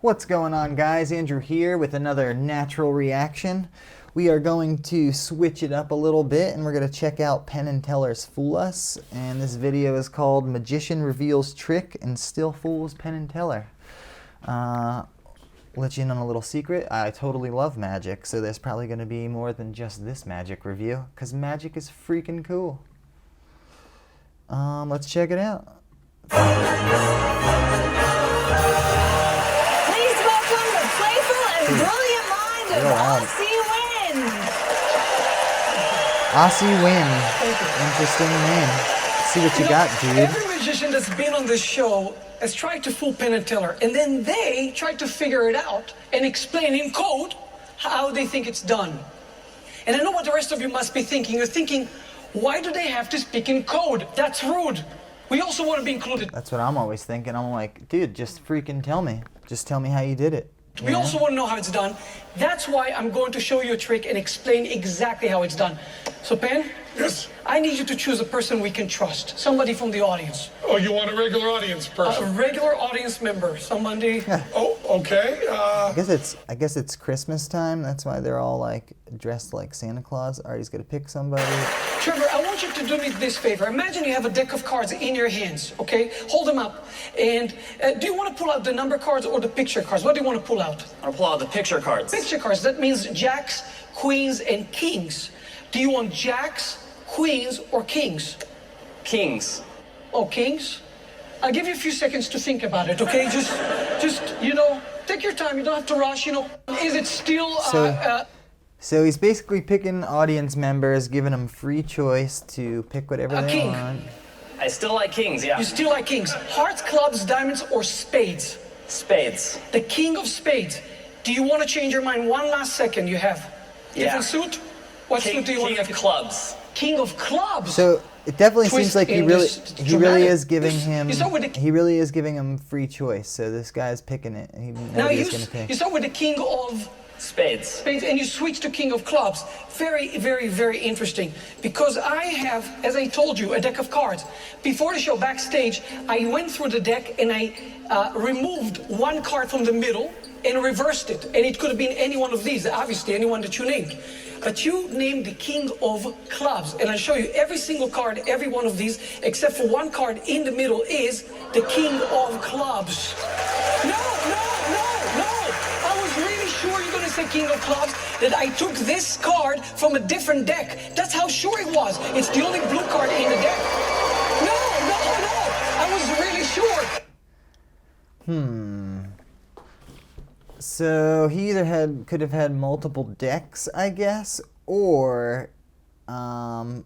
What's going on, guys? Andrew here with another natural reaction. We are going to switch it up a little bit and we're going to check out Penn and Teller's Fool Us. And this video is called Magician Reveals Trick and Still Fools Penn and Teller. Let you in on a little secret. I totally love magic, so there's probably going to be more than just this magic review, because magic is freaking cool. Let's check it out. Please welcome the playful and brilliant mind of Asi Wind. Asi Wind. Interesting name. Let's see what you got, dude. Every magician that's been on this show has tried to fool Penn and Teller, and then they tried to figure it out and explain in code how they think it's done. And I know what the rest of you must be thinking. You're thinking, why do they have to speak in code? That's rude. We also want to be included. That's what I'm always thinking. I'm like, dude, just freaking tell me. Just tell me how you did it. We also want to know how it's done. That's why I'm going to show you a trick and explain exactly how it's done. So, Penn? Yes? I need you to choose a person we can trust. Somebody from the audience. Oh, you want a regular audience person? A regular audience member. Somebody... Oh, okay. I guess it's Christmas time. That's why they're all like dressed like Santa Claus. Artie's gonna pick somebody. Trevor, I want you to do me this favor. Imagine you have a deck of cards in your hands, okay? Hold them up. And do you want to pull out the number cards or the picture cards? What do you want to pull out? I'll pull out the picture cards. Picture cards. That means jacks, queens, and kings. Do you want jacks, queens, or kings? Kings. Oh, kings? I'll give you a few seconds to think about it, okay? Just, you know, take your time. You don't have to rush, you know. Is it still... So he's basically picking audience members, giving them free choice to pick whatever they king. want. I still like kings, yeah. You still like kings. Hearts, clubs, diamonds, or spades? Spades. The king of spades. Do you want to change your mind one last second? You have different suit? What suit do you want? King of clubs. King of clubs. So it definitely seems like he really is giving him free choice. So this guy's picking it. Now you pick. start with the king of spades, and you switch to king of clubs. Very, very, very interesting. Because I have, as I told you, a deck of cards. Before the show, backstage, I went through the deck and I removed one card from the middle and reversed it. And it could have been any one of these, obviously, anyone that you named. But you named the king of clubs. And I'll show you every single card, every one of these, except for one card in the middle is the king of clubs. No. I was really sure you're going to say king of clubs, that I took this card from a different deck. That's how sure it was. It's the only blue card in the deck. No. I was really sure. So he either could have had multiple decks, I guess, or, well,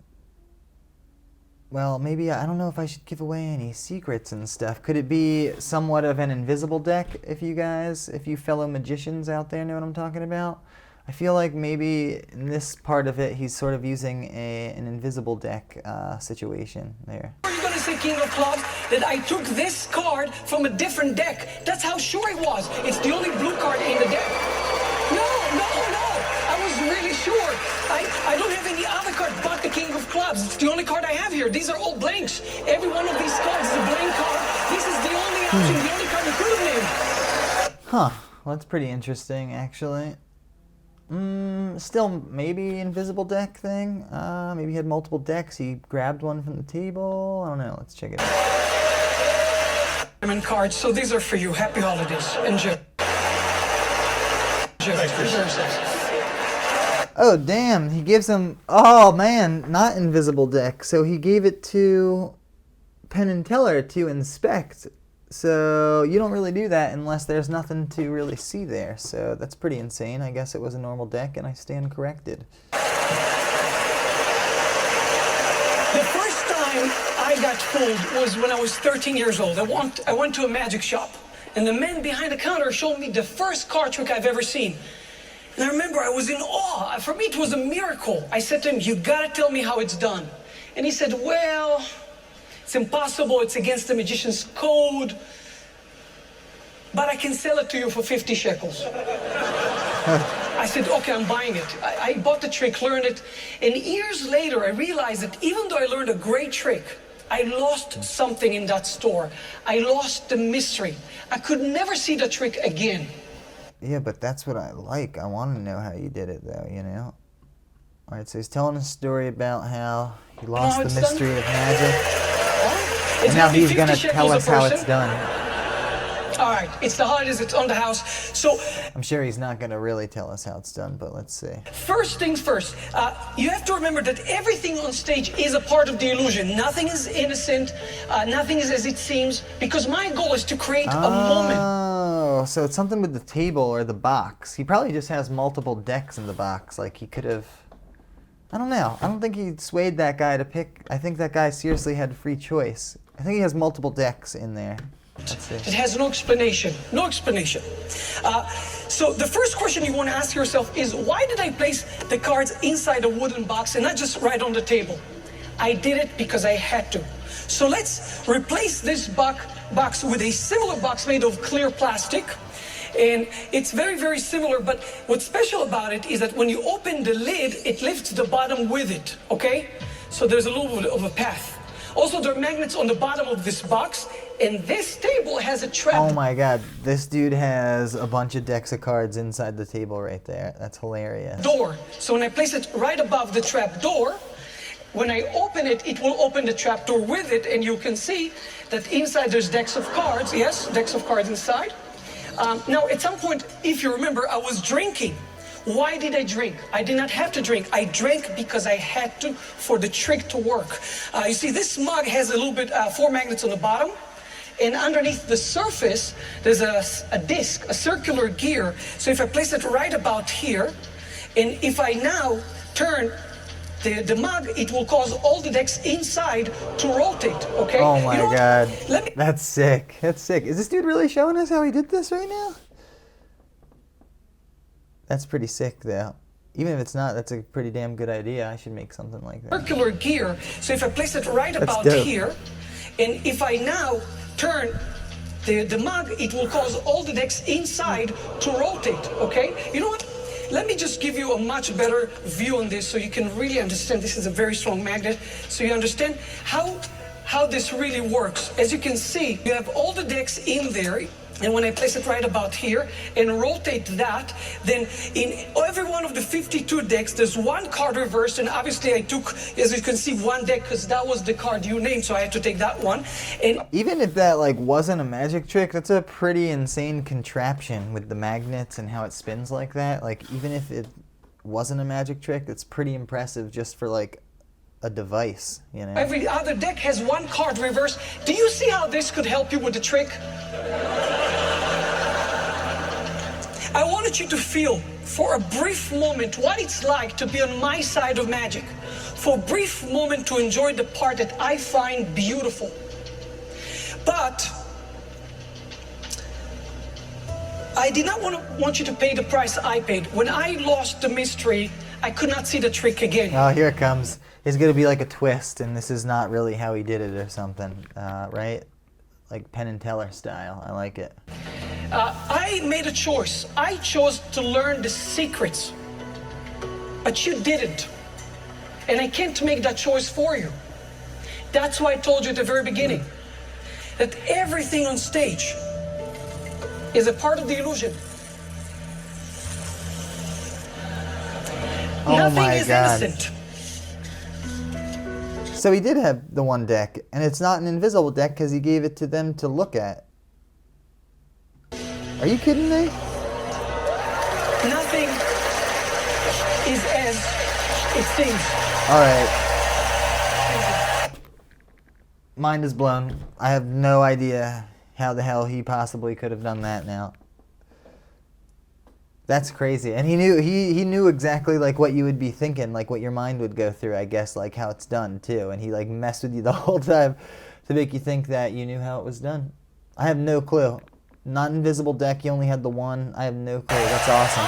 maybe, I don't know if I should give away any secrets and stuff. Could it be somewhat of an invisible deck, if you fellow magicians out there know what I'm talking about? I feel like maybe in this part of it, he's sort of using an invisible deck situation there. Are you going to say king of clubs, that I took this card from a different deck? That's how sure it was. It's the only blue card in the deck. No. I was really sure. I don't have any other card but the king of clubs. It's the only card I have here. These are all blanks. Every one of these cards is a blank card. This is the only option, the only card you could have named. Huh. Well, that's pretty interesting, actually. Still maybe invisible deck thing. Maybe he had multiple decks. He grabbed one from the table. I don't know. Let's check it out. Diamond cards. So these are for you. Happy holidays. Enjoy. Oh, damn. He gives him... Oh, man. Not invisible deck. So he gave it to Penn and Teller to inspect. So you don't really do that unless there's nothing to really see there. So that's pretty insane. I guess it was a normal deck, and I stand corrected. The first time I got fooled was when I was 13 years old. I went to a magic shop, and the man behind the counter showed me the first card trick I've ever seen. And I remember I was in awe. For me, it was a miracle. I said to him, "You gotta tell me how it's done." And he said, "Well, it's impossible. It's against the magician's code. But I can sell it to you for 50 shekels. I said, okay, I'm buying it. I bought the trick, learned it. And years later, I realized that even though I learned a great trick, I lost something in that store. I lost the mystery. I could never see the trick again. Yeah, but that's what I like. I want to know how you did it, though, you know? All right, so he's telling a story about how he lost the mystery of magic. Well, And now he's going to tell us how it's done. All right, it's the holidays, it's on the house. So I'm sure he's not going to really tell us how it's done, but let's see. first things first, you have to remember that everything on stage is a part of the illusion. Nothing is innocent, nothing is as it seems, because my goal is to create a moment. Oh, so it's something with the table or the box. He probably just has multiple decks in the box. Like, he could have... I don't know. I don't think he swayed that guy to pick. I think that guy seriously had free choice. I think he has multiple decks in there. Let's see. It has no explanation. No explanation. So the first question you want to ask yourself is, why did I place the cards inside a wooden box and not just right on the table? I did it because I had to. So let's replace this box with a similar box made of clear plastic. And it's very, very similar, but what's special about it is that when you open the lid, it lifts the bottom with it, okay? So there's a little bit of a path. Also, there are magnets on the bottom of this box, and this table has a trap. Oh my god, this dude has a bunch of decks of cards inside the table right there. That's hilarious. Door. So when I place it right above the trap door, when I open it, it will open the trap door with it, and you can see that inside there's decks of cards. Yes, decks of cards inside. Now, at some point, if you remember, I was drinking. Why did I drink? I did not have to drink. I drank because I had to for the trick to work. You see, this mug has a little bit, 4 magnets on the bottom. And underneath the surface, there's a disc, a circular gear. So if I place it right about here, and if I now turn the mug, it will cause all the decks inside to rotate, okay? Oh my god. Let me... That's sick. That's sick. Is this dude really showing us how he did this right now? That's pretty sick, though. Even if it's not, that's a pretty damn good idea. I should make something like that. Circular gear. So if I place it right That's about dope. here, and if I now turn the mug, it will cause all the decks inside to rotate, okay? You know what? Let me just give you a much better view on this so you can really understand. This is a very strong magnet, so you understand how this really works. As you can see, you have all the decks in there. And when I place it right about here and rotate that, then in every one of the 52 decks, there's one card reversed. And obviously I took, as you can see, one deck because that was the card you named, so I had to take that one. And even if that like wasn't a magic trick, that's a pretty insane contraption with the magnets and how it spins like that. Like, even if it wasn't a magic trick, it's pretty impressive just for like a device, you know? every other deck has one card reversed. Do you see how this could help you with the trick? I wanted you to feel for a brief moment what it's like to be on my side of magic. For a brief moment to enjoy the part that I find beautiful. But I did not want you to pay the price I paid. When I lost the mystery, I could not see the trick again. Oh, here it comes. It's gonna be like a twist, and this is not really how he did it or something, right? Like Penn and Teller style. I like it. I made a choice. I chose to learn the secrets. But you didn't. And I can't make that choice for you. That's why I told you at the very beginning that everything on stage is a part of the illusion. Oh Nothing my is God. innocent. So he did have the one deck, and it's not an invisible deck because he gave it to them to look at. Are you kidding me? Nothing is as it seems. All right. Mind is blown. I have no idea how the hell he possibly could have done that now. That's crazy. And he knew exactly like what you would be thinking, like what your mind would go through, I guess, like how it's done too. And he like messed with you the whole time to make you think that you knew how it was done. I have no clue. Not invisible deck, you only had the one. I have no clue. That's awesome.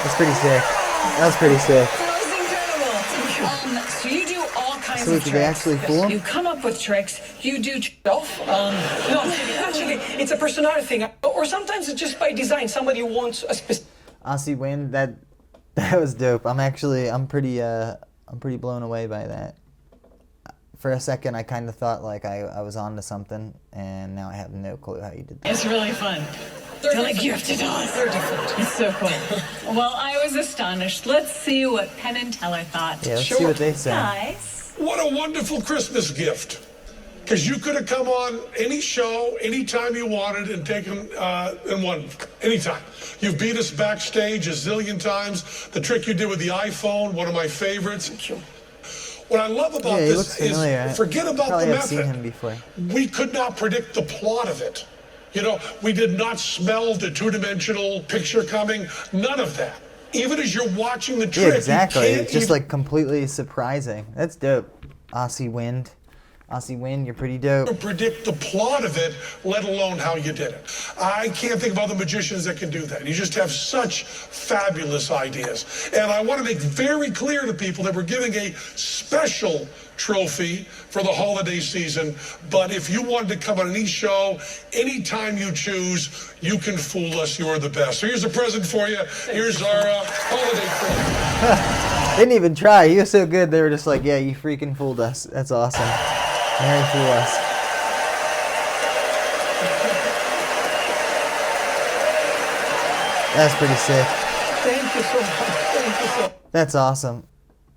That's pretty sick. That was pretty sick. That was incredible. So you do all kinds So of did tricks. they actually fool him? You come up with tricks. You do No, actually, it's a personality thing. Or sometimes it's just by design. Somebody wants a specific. Asi Wind, that was dope. I'm pretty blown away by that. For a second, I kind of thought like I was onto something, and now I have no clue how you did that. It's really fun. They're Feel like different. you have to tell us. They're different. It's so cool. Well, I was astonished. Let's see what Penn and Teller thought. Yeah, let's Sure. see what they say. Guys. What a wonderful Christmas gift. Because you could have come on any show, anytime you wanted, and taken and won anytime. You've beat us backstage a zillion times. The trick you did with the iPhone, one of my favorites. Thank you. What I love about Yeah, he this looks familiar. is, forget about Probably the have seen method. him before. We could not predict the plot of it. You know, we did not smell the two-dimensional picture coming. None of that. Even as you're watching the trick, Yeah, exactly. you can't It's just even like completely surprising. That's dope. Asi Wind. Asi Wind, you're pretty dope. predict the plot of it, let alone how you did it. I can't think of other magicians that can do that. You just have such fabulous ideas. And I want to make very clear to people that we're giving a special trophy for the holiday season. But if you wanted to come on any show, anytime you choose, you can fool us. You're the best. So here's a present for you. Here's our holiday trophy. They didn't even try. He was so good. They were just like, yeah, you freaking fooled us. That's awesome. Merry fool us. That's pretty sick. Thank you so much. Thank you so much. That's awesome.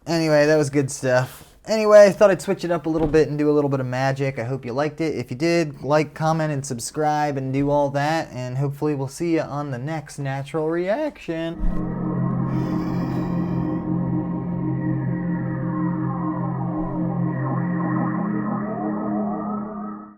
Anyway, that was good stuff. Anyway, I thought I'd switch it up a little bit and do a little bit of magic. I hope you liked it. If you did, like, comment, and subscribe and do all that. And hopefully we'll see you on the next Natural Reaction.